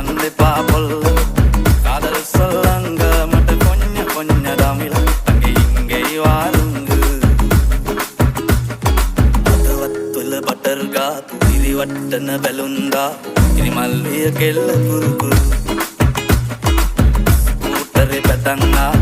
කියන්න එපා පොල්ල කාදල් සොල්ලංග මට කොඤ්ඤ කොඤ්ඤ දමිල අගේ ඉංගේ වාරුංග අතවත් තුල බටර් ගාතු ඉරි වට්ටන බැලුන්දා ඉරි මල්ලිය කෙල්ල කුරු කුරු ඌතරේ පටන්නා